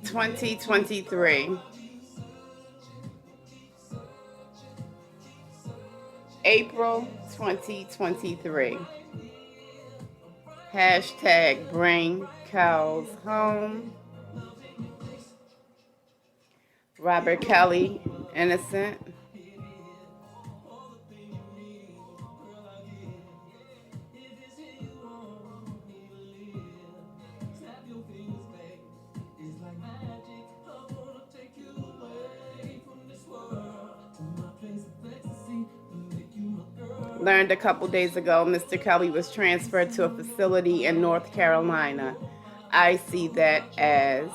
...2023. April 2023. Hashtag BRINGKELLZHOME. Robert Kelly, innocent. Learned a couple days ago Mr. Kelly was transferred to a facility in North Carolina. I see that as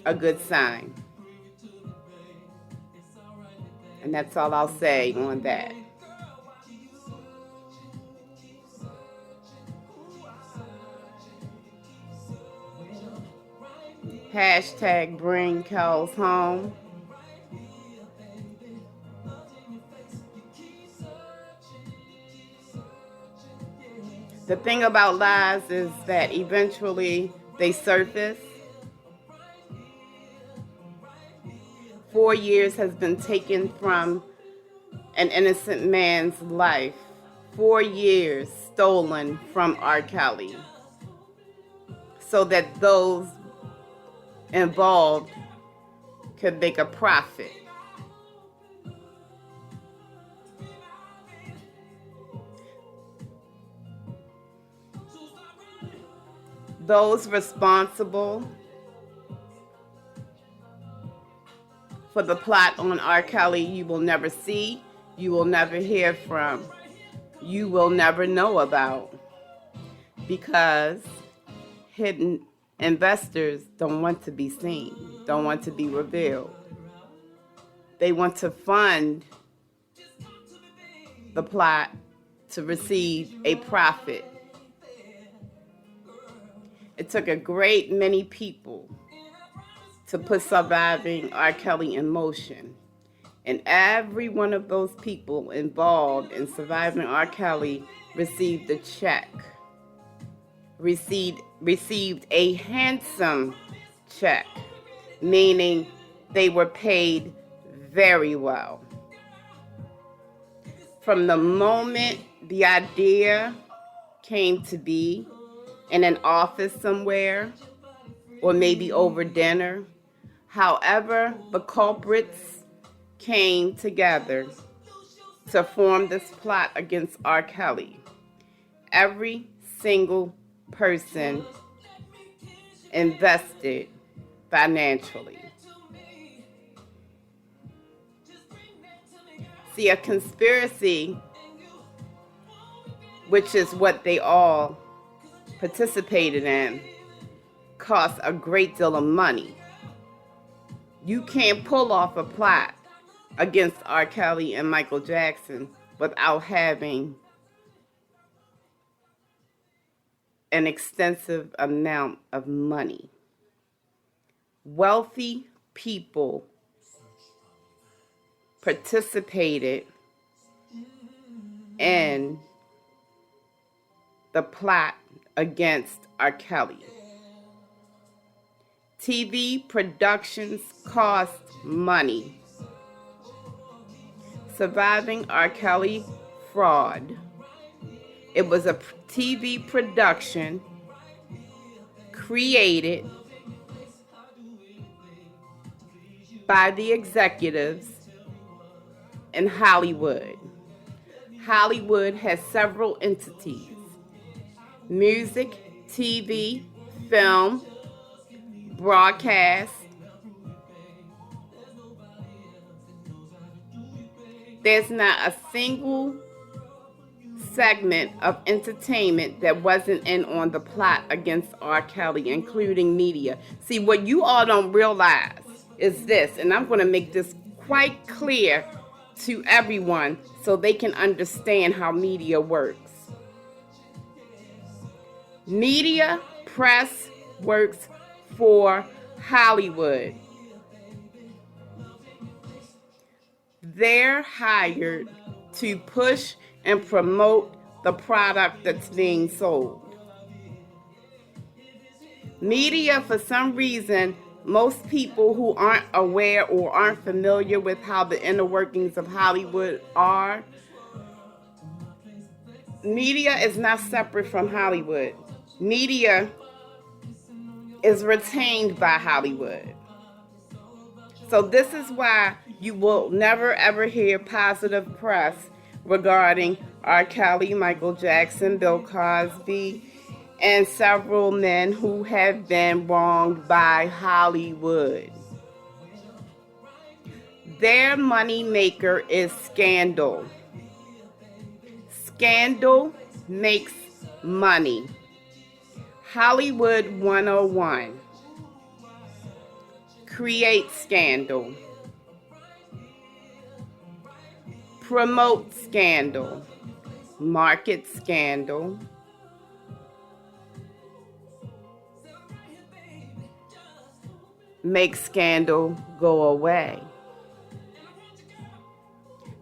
a good sign. And that's all I'll say on that. Hashtag BRINGKELLZHOME. The thing about lies is that eventually they surface. 4 years has been taken from an innocent man's life. 4 years stolen from R. Kelly, so that those involved could make a profit. Those responsible for the plot on R. Kelly, you will never see, you will never hear from, you will never know about, because hidden investors don't want to be seen, don't want to be revealed. They want to fund the plot to receive a profit. It took a great many people to put surviving R. Kelly in motion. And every one of those people involved in surviving R. Kelly received a check. Received a handsome check, meaning they were paid very well. From the moment the idea came to be, in an office somewhere, or maybe over dinner, however the culprits came together to form this plot against R. Kelly, every single person invested financially. See, a conspiracy, which is what they all participated in, costs a great deal of money. You can't pull off a plot against R. Kelly and Michael Jackson without having an extensive amount of money. Wealthy people participated in the plot against R. Kelly. TV productions cost money. Surviving R. Kelly fraud. It was a TV production created by the executives in Hollywood. Hollywood has several entities: music, TV, film, broadcast. There's not a single segment of entertainment that wasn't in on the plot against R. Kelly, including media. See, what you all don't realize is this, and I'm going to make this quite clear to everyone so they can understand how media works. Media, press, works for Hollywood. They're hired to push and promote the product that's being sold. Media, for some reason, most people who aren't aware or aren't familiar with how the inner workings of Hollywood are, media is not separate from Hollywood. Media is retained by Hollywood. So this is why you will never ever hear positive press regarding R. Kelly, Michael Jackson, Bill Cosby, and several men who have been wronged by Hollywood. Their money maker is scandal. Scandal makes money. Hollywood 101. Create scandal. Promote scandal. Market scandal. Make scandal go away.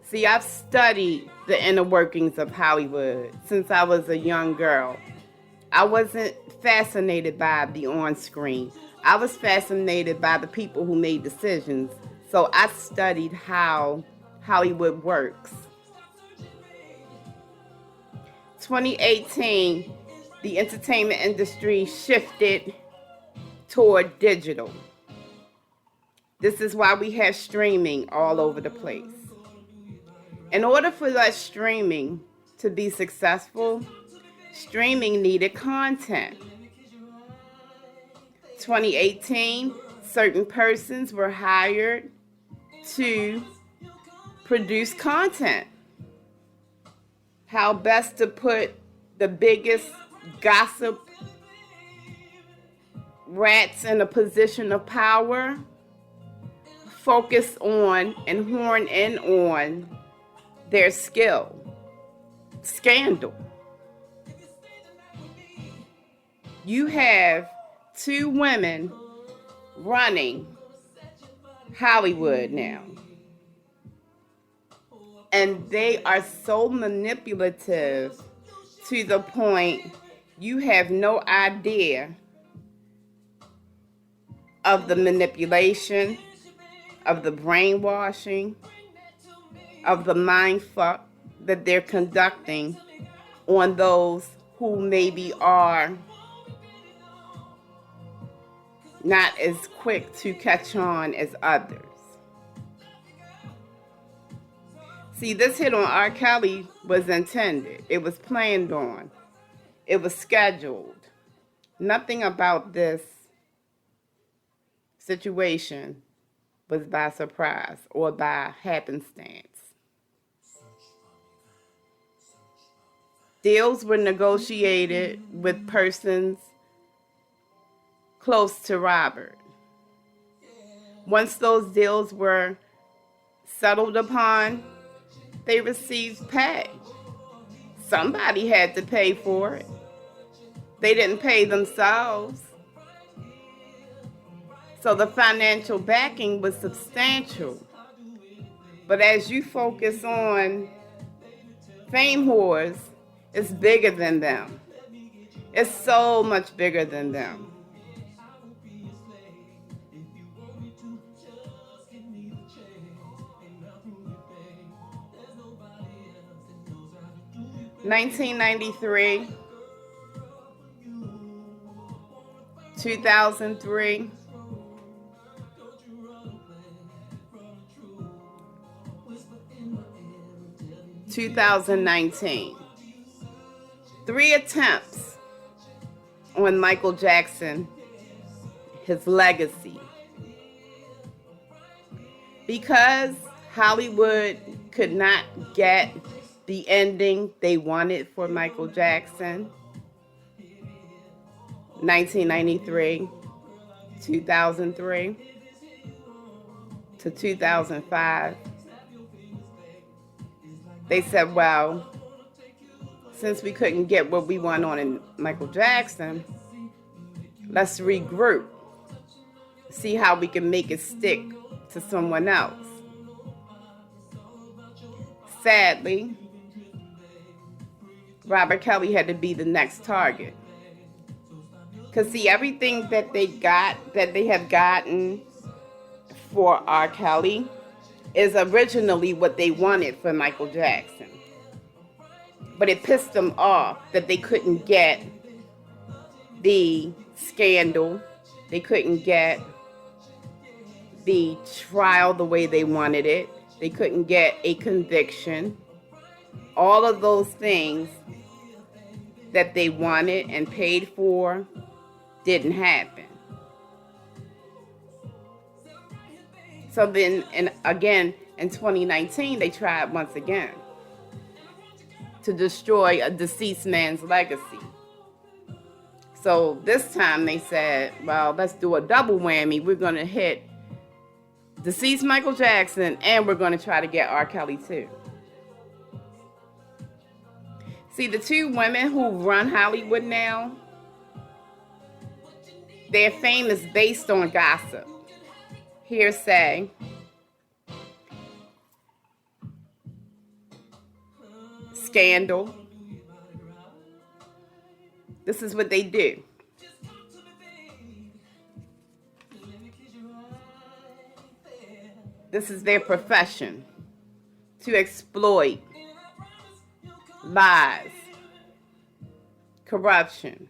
See, I've studied the inner workings of Hollywood since I was a young girl. I wasn't fascinated by the on-screen. I was fascinated by the people who made decisions. So I studied how Hollywood works. 2018, the entertainment industry shifted toward digital. This is why we have streaming all over the place. In order for that streaming to be successful, streaming needed content. 2018, certain persons were hired to produce content. How best to put the biggest gossip rats in a position of power, focus on and horn in on their skill. Scandal. You have two women running Hollywood now. And they are so manipulative to the point you have no idea of the manipulation, of the brainwashing, of the mind fuck that they're conducting on those who maybe are not as quick to catch on as others. See, this hit on R. Kelly was intended. It was planned on. It was scheduled. Nothing about this situation was by surprise or by happenstance. Deals were negotiated with persons close to Robert. Once those deals were settled upon, they received pay. Somebody had to pay for it. They didn't pay themselves. So the financial backing was substantial. But as you focus on fame whores, it's bigger than them. It's so much bigger than them. $1993, 2003, 2019. 3 attempts on Michael Jackson, his legacy. Because Hollywood could not get the ending they wanted for Michael Jackson, 1993, 2003 to 2005. They said, well, since we couldn't get what we want on in Michael Jackson, let's regroup, see how we can make it stick to someone else. Sadly, Robert Kelly had to be the next target. Because see, everything that they have gotten for R. Kelly is originally what they wanted for Michael Jackson. But it pissed them off that they couldn't get the scandal. They couldn't get the trial the way they wanted it. They couldn't get a conviction. All of those things that they wanted and paid for didn't happen. So then, and again, in 2019, they tried once again to destroy a deceased man's legacy. So this time they said, well, let's do a double whammy. We're going to hit deceased Michael Jackson, and we're going to try to get R. Kelly too. See, the two women who run Hollywood now, their fame is based on gossip, hearsay, scandal. This is what they do. This is their profession, to exploit lies, corruption,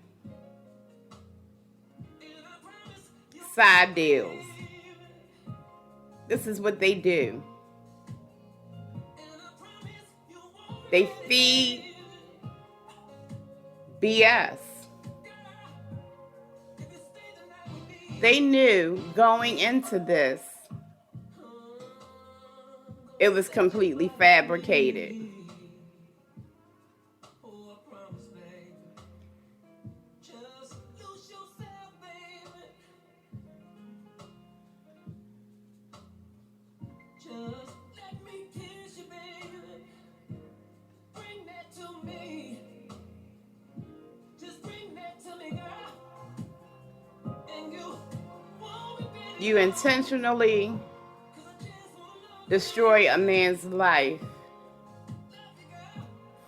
side deals. This is what they do. They feed BS. They knew going into this, it was completely fabricated. You intentionally destroy a man's life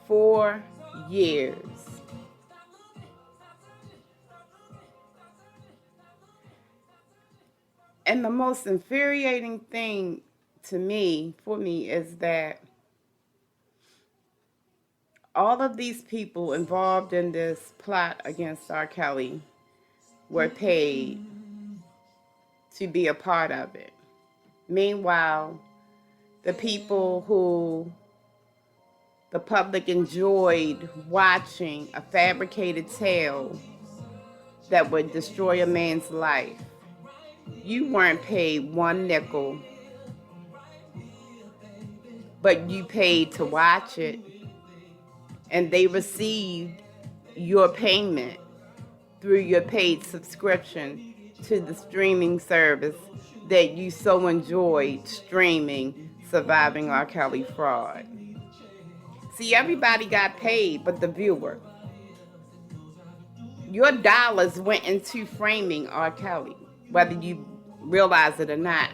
4 years. And the most infuriating thing for me, is that all of these people involved in this plot against R. Kelly were paid to be a part of it. Meanwhile, the people who the public enjoyed watching a fabricated tale that would destroy a man's life, you weren't paid one nickel, but you paid to watch it, and they received your payment through your paid subscription to the streaming service that you so enjoyed streaming Surviving R. Kelly Fraud. See, everybody got paid but the viewer. Your dollars went into framing R. Kelly, whether you realize it or not.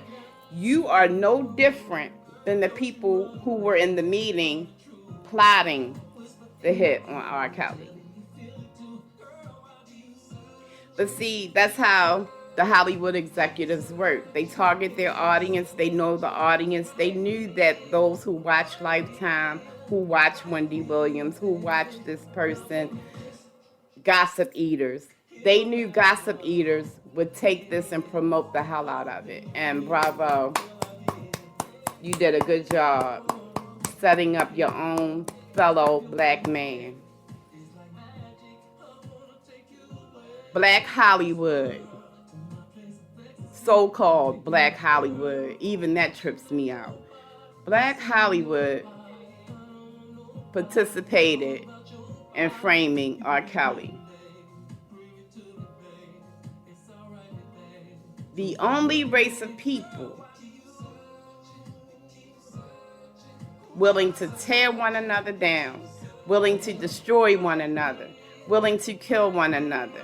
You are no different than the people who were in the meeting plotting the hit on R. Kelly. But see, that's how the Hollywood executives work. They target their audience. They know the audience. They knew that those who watch Lifetime, who watch Wendy Williams, who watch this person, gossip eaters. They knew gossip eaters would take this and promote the hell out of it. And bravo, you did a good job setting up your own fellow black man. Black Hollywood. So-called Black Hollywood, even that trips me out. Black Hollywood participated in framing R. Kelly. The only race of people willing to tear one another down, willing to destroy one another, willing to kill one another.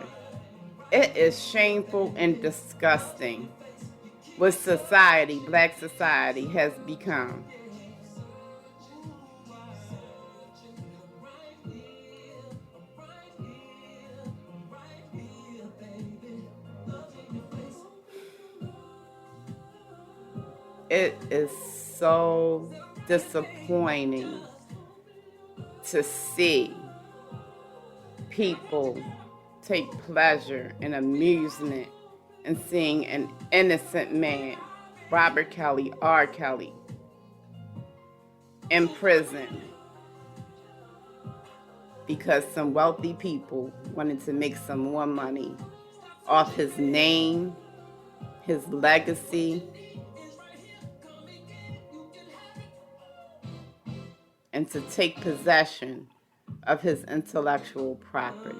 It is shameful and disgusting what society, black society, has become. It is so disappointing to see people take pleasure and amusement in seeing an innocent man, Robert Kelly, R. Kelly, in prison because some wealthy people wanted to make some more money off his name, his legacy, and to take possession of his intellectual property.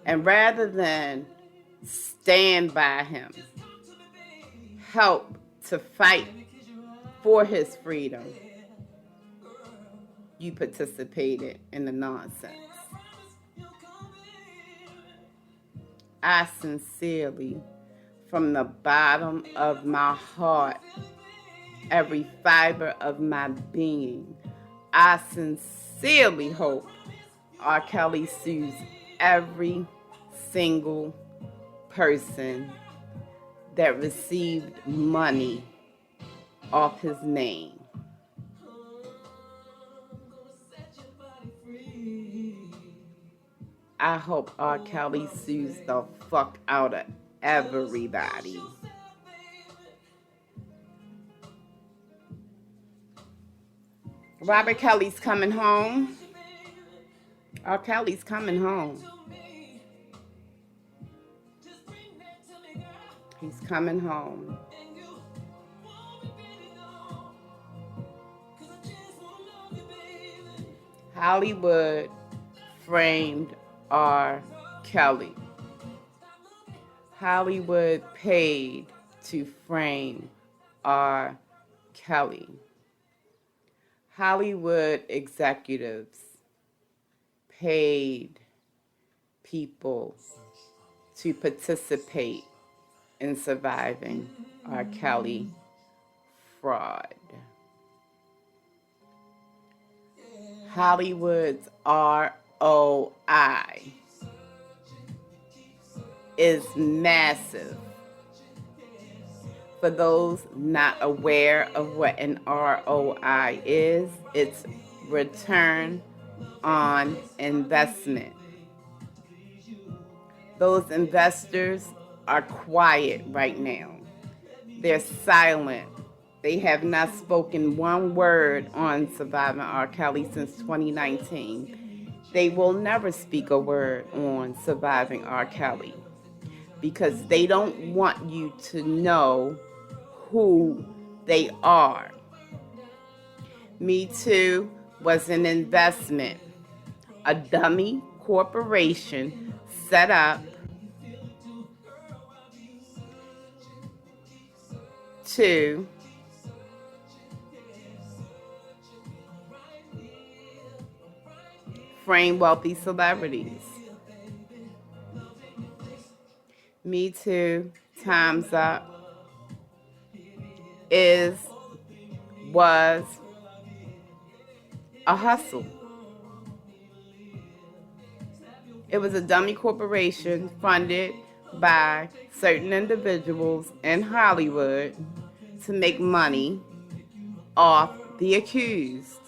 And rather than stand by him, help to fight for his freedom, you participated in the nonsense. I sincerely, from the bottom of my heart, every fiber of my being, I sincerely hope R. Kelly sues every single person that received money off his name. I hope R. Kelly sues the fuck out of everybody. Robert Kelly's coming home. R. Kelly's coming home. He's coming home. Hollywood framed R. Kelly. Hollywood paid to frame R. Kelly. Hollywood executives paid people to participate in surviving R. Kelly fraud. Hollywood's ROI is massive. For those not aware of what an ROI is, it's return on investment. Those investors are quiet right now. They're silent. They have not spoken one word on surviving R. Kelly since 2019. They will never speak a word on surviving R. Kelly because they don't want you to know who they are. Me Too was an investment, a dummy corporation set up to frame wealthy celebrities. Me Too, Time's Up, was a hustle. It was a dummy corporation funded by certain individuals in Hollywood to make money off the accused.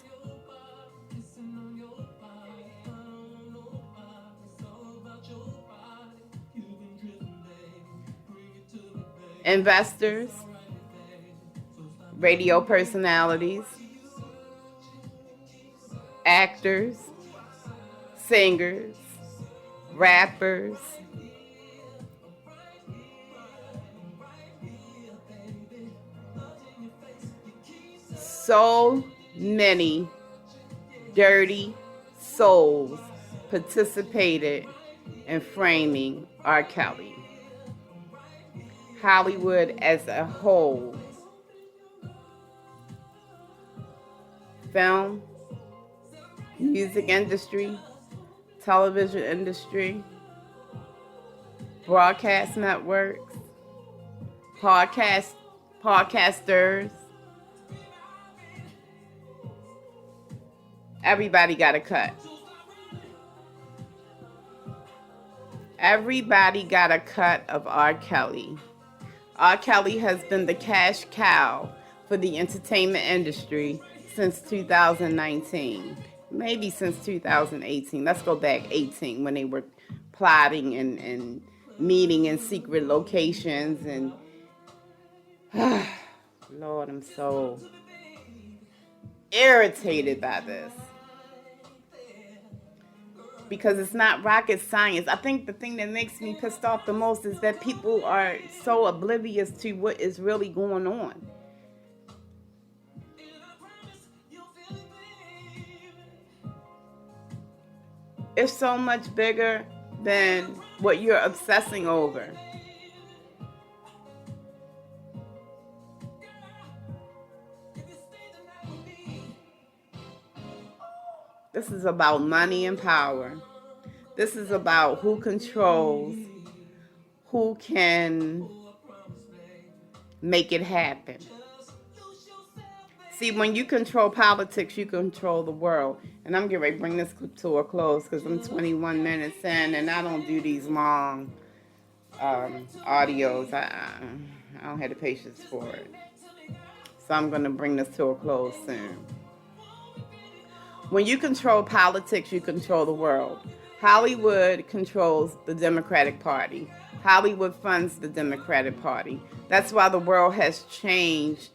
Investors, radio personalities, actors, singers, rappers, so many dirty souls participated in framing R. Kelly. Hollywood as a whole, film, music industry, television industry, broadcast networks, podcasters, everybody got a cut. Everybody got a cut of R. Kelly. R. Kelly has been the cash cow for the entertainment industry since 2019. Maybe since 2018. Let's go back 18 when they were plotting and meeting in secret locations. And Lord, I'm so irritated by this. Because it's not rocket science. I think the thing that makes me pissed off the most is that people are so oblivious to what is really going on. It's so much bigger than what you're obsessing over. This is about money and power. This is about who controls, who can make it happen. See, when you control politics, you control the world. And I'm getting ready to bring this clip to a close because I'm 21 minutes in and I don't do these long audios. I don't have the patience for it. So I'm going to bring this to a close soon. When you control politics, you control the world. Hollywood controls the Democratic Party. Hollywood funds the Democratic Party. That's why the world has changed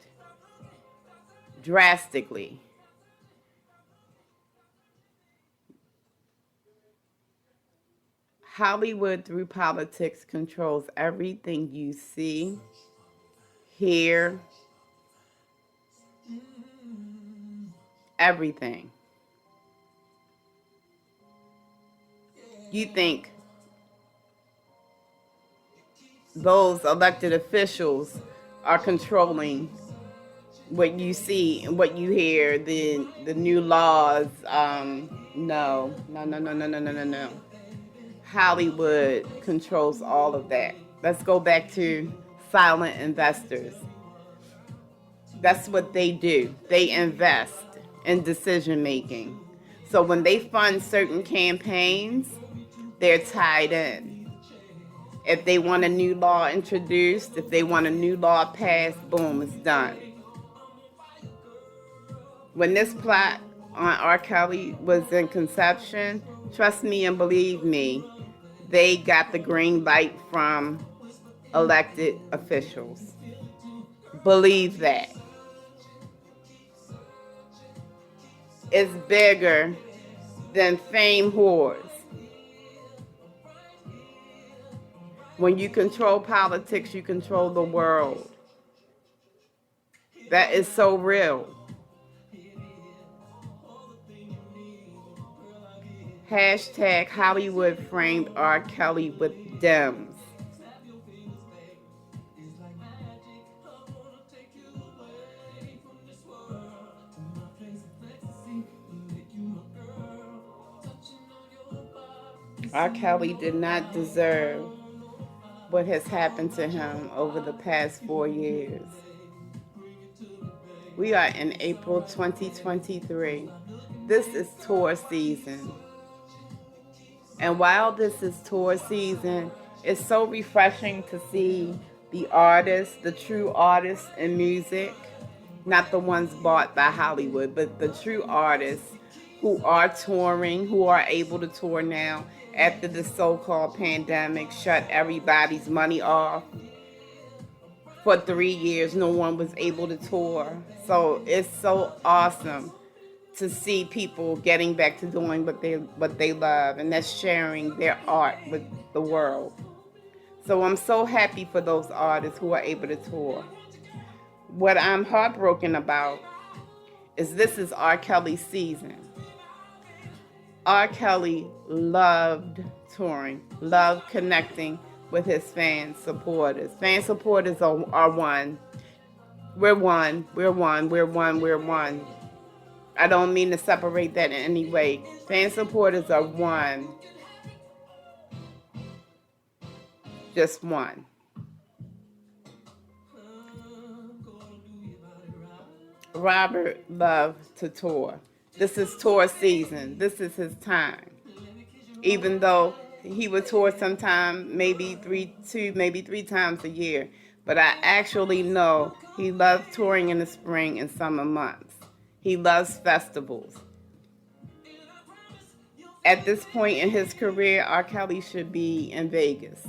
drastically. Hollywood, through politics, controls everything you see, hear, everything. You think those elected officials are controlling what you see and what you hear, the new laws. No. Hollywood controls all of that. Let's go back to silent investors. That's what they do. They invest in decision making. So when they fund certain campaigns, they're tied in. If they want a new law introduced, if they want a new law passed, boom, it's done. When this plot on R. Kelly was in conception, trust me and believe me, they got the green light from elected officials. Believe that. It's bigger than fame whores. When you control politics, you control the world. That is so real. Hashtag Hollywood framed R. Kelly with Dems. R. Kelly did not deserve what has happened to him over the past 4 years. We are in April 2023. This is tour season. And while this is tour season, it's so refreshing to see the artists, the true artists in music, not the ones bought by Hollywood, but the true artists who are touring, who are able to tour now after the so-called pandemic shut everybody's money off. For 3 years, no one was able to tour. So it's so awesome to see people getting back to doing what they love, and that's sharing their art with the world. So I'm so happy for those artists who are able to tour. What I'm heartbroken about is this is R. Kelly's season. R. Kelly loved touring, loved connecting with his fan supporters. Fan supporters are one. We're one. I don't mean to separate that in any way. Fan supporters are one. Just one. Robert loved to tour. This is tour season. This is his time. Even though he would tour sometime, maybe three times a year. But I actually know he loves touring in the spring and summer months. He loves festivals. At this point in his career, R. Kelly should be in Vegas.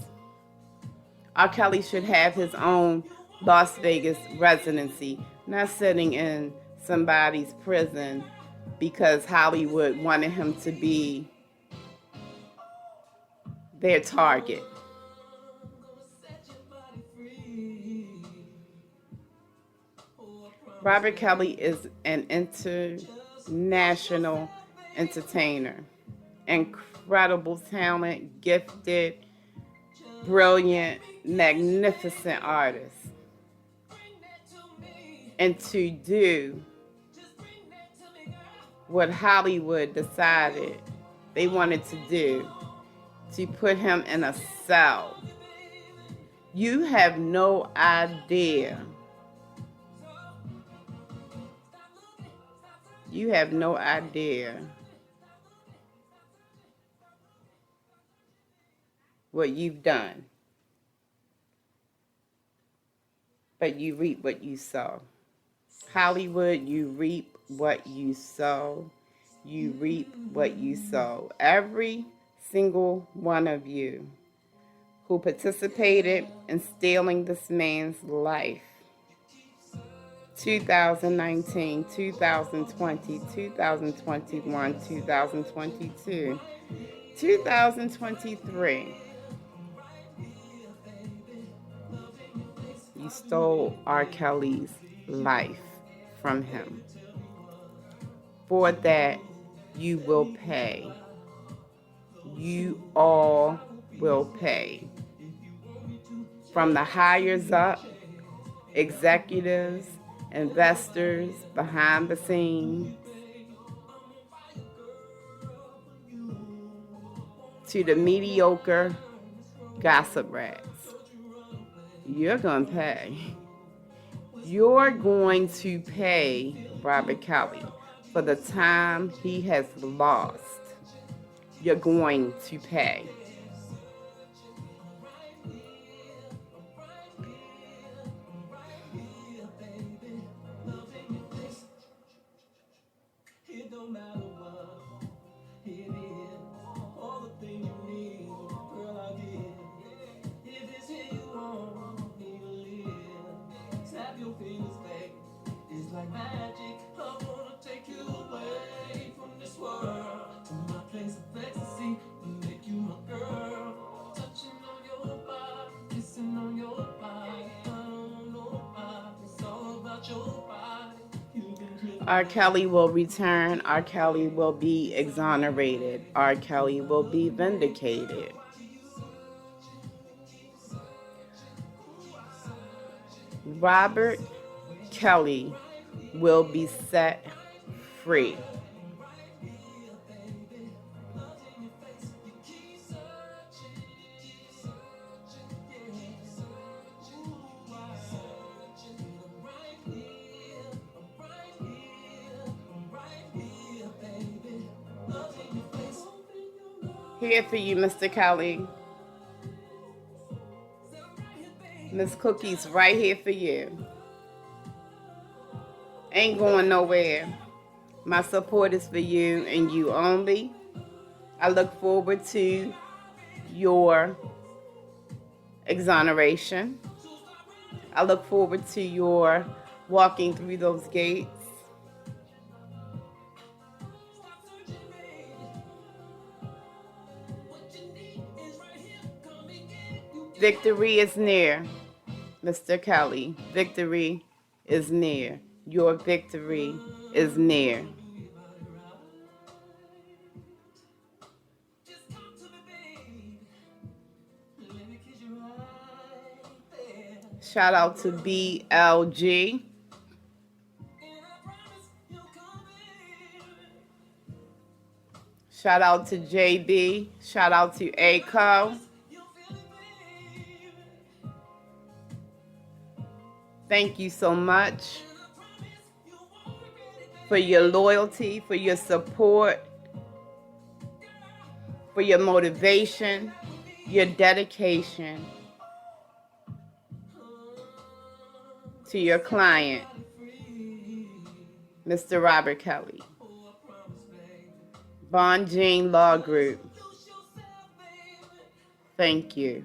R. Kelly should have his own Las Vegas residency, not sitting in somebody's prison because Hollywood wanted him to be their target. Robert Kelly is an international entertainer, incredible talent, gifted, brilliant, magnificent artist. And to do what Hollywood decided they wanted to do, to put him in a cell. You have no idea. You have no idea what you've done. But you reap what you sow. Hollywood, you reap what you sow. You reap what you sow. Every single one of you who participated in stealing this man's life. 2019, 2020, 2021, 2022, 2023. You stole R. Kelly's life from him. For that, you will pay. You all will pay. From the hires up, executives, investors, behind the scenes, to the mediocre gossip rats. You're going to pay. You're going to pay Robert Kelly for the time he has lost. You're going to pay. R. Kelly will return. R. Kelly will be exonerated. R. Kelly will be vindicated. Robert Kelly will be set free. Here for you, Mr. Kelly. Miss Cookie's right here for you. Ain't going nowhere. My support is for you and you only. I look forward to your exoneration. I look forward to your walking through those gates. Victory is near, Mr. Kelly. Victory is near. Your victory is near. Shout out to BLG. Shout out to JB. Shout out to ACO. Thank you so much for your loyalty, for your support, for your motivation, your dedication to your client, Mr. Robert Kelly. Bond Jean Law Group. Thank you.